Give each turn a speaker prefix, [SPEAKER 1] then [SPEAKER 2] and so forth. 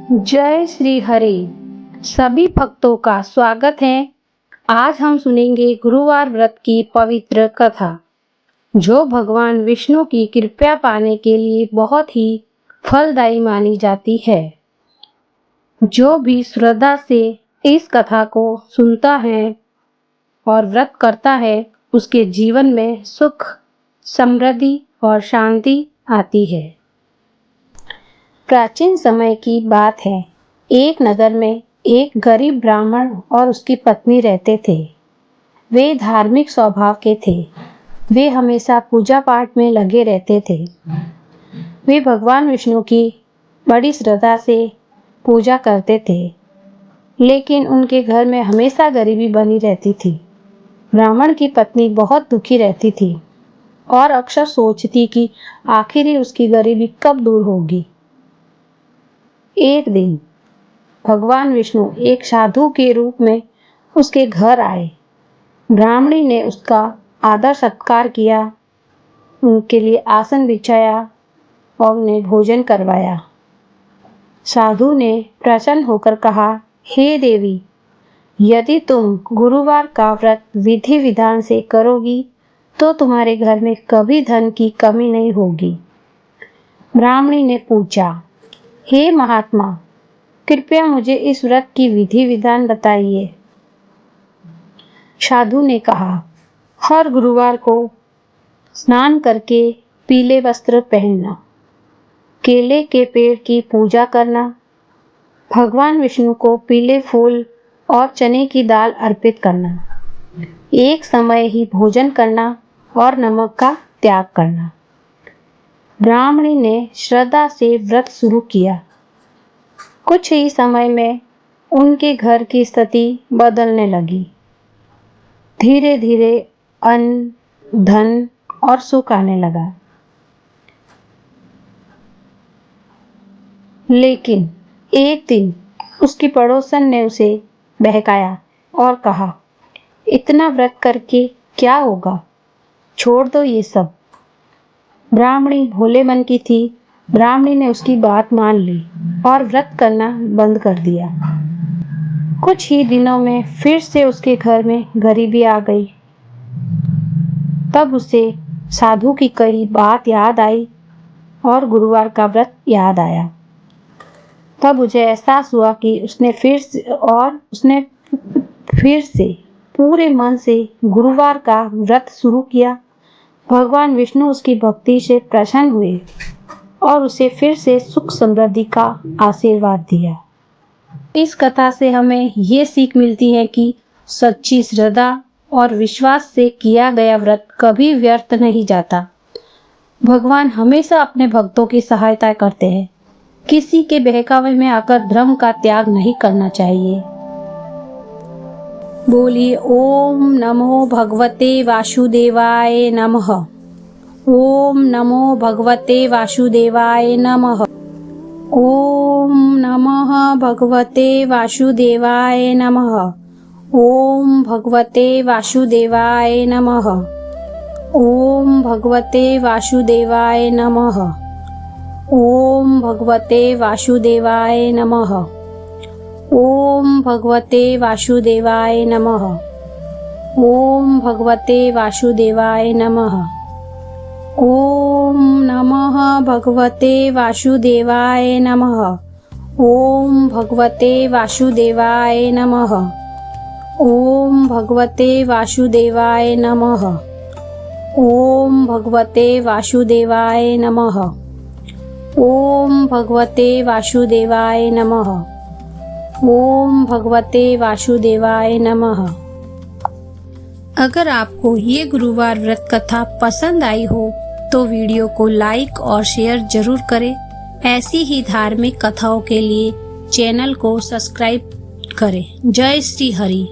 [SPEAKER 1] जय श्री हरि। सभी भक्तों का स्वागत है। आज हम सुनेंगे गुरुवार व्रत की पवित्र कथा, जो भगवान विष्णु की कृपा पाने के लिए बहुत ही फलदायी मानी जाती है। जो भी श्रद्धा से इस कथा को सुनता है और व्रत करता है, उसके जीवन में सुख, समृद्धि और शांति आती है। प्राचीन समय की बात है। एक नगर में एक गरीब ब्राह्मण और उसकी पत्नी रहते थे। वे धार्मिक स्वभाव के थे। वे हमेशा पूजा पाठ में लगे रहते थे। वे भगवान विष्णु की बड़ी श्रद्धा से पूजा करते थे, लेकिन उनके घर में हमेशा गरीबी बनी रहती थी। ब्राह्मण की पत्नी बहुत दुखी रहती थी और अक्सर सोचती कि आखिर ही उसकी गरीबी कब दूर होगी। एक दिन भगवान विष्णु एक साधु के रूप में उसके घर आए। ब्राह्मणी ने उसका आदर सत्कार किया, उनके लिए आसन बिछाया और उन्हें भोजन करवाया। साधु ने प्रसन्न होकर कहा, हे देवी, यदि तुम गुरुवार का व्रत विधि विधान से करोगी तो तुम्हारे घर में कभी धन की कमी नहीं होगी। ब्राह्मणी ने पूछा, हे महात्मा, कृपया मुझे इस व्रत की विधि विधान बताइए। साधु ने कहा, हर गुरुवार को स्नान करके पीले वस्त्र पहनना, केले के पेड़ की पूजा करना, भगवान विष्णु को पीले फूल और चने की दाल अर्पित करना, एक समय ही भोजन करना और नमक का त्याग करना। ब्राह्मणी ने श्रद्धा से व्रत शुरू किया। कुछ ही समय में उनके घर की स्थिति बदलने लगी। धीरे धीरे अन्न, धन और सुख आने लगा। लेकिन एक दिन उसकी पड़ोसन ने उसे बहकाया और कहा, इतना व्रत करके क्या होगा, छोड़ दो ये सब। ब्राह्मणी भोले मन की थी। ब्राह्मणी ने उसकी बात मान ली और व्रत करना बंद कर दिया। कुछ ही दिनों में फिर से उसके घर में गरीबी आ गई। तब उसे साधु की कही बात याद आई और गुरुवार का व्रत याद आया। तब उसे एहसास हुआ कि उसने फिर से पूरे मन से गुरुवार का व्रत शुरू किया। भगवान विष्णु उसकी भक्ति से प्रसन्न हुए और उसे फिर से सुख समृद्धि का आशीर्वाद दिया। इस कथा से हमें ये सीख मिलती है कि सच्ची श्रद्धा और विश्वास से किया गया व्रत कभी व्यर्थ नहीं जाता। भगवान हमेशा अपने भक्तों की सहायता करते हैं। किसी के बहकावे में आकर धर्म का त्याग नहीं करना चाहिए। बोलिए ओम नमो भगवते वासुदेवाय नमः। ओम नमो भगवते वासुदेवाय नमः। ओम नमः भगवते वासुदेवाय नमः। ओम भगवते वासुदेवाय नमः। ओम भगवते वासुदेवाय नमः। ओम भगवते वासुदेवाय नमः। ओम भगवते वासुदेवाय नमः। ओम भगवते वासुदेवाय नमः। ओम नमः भगवते वासुदेवाय नमः। ओम भगवते वासुदेवाय नमः। ओम भगवते वासुदेवाय नमः। ओम भगवते वासुदेवाय नमः। ओम भगवते वासुदेवाय नमः। ओम भगवते वासुदेवाय नमः। अगर आपको ये गुरुवार व्रत कथा पसंद आई हो तो वीडियो को लाइक और शेयर जरूर करें। ऐसी ही धार्मिक कथाओं के लिए चैनल को सब्सक्राइब करें। जय श्री हरि।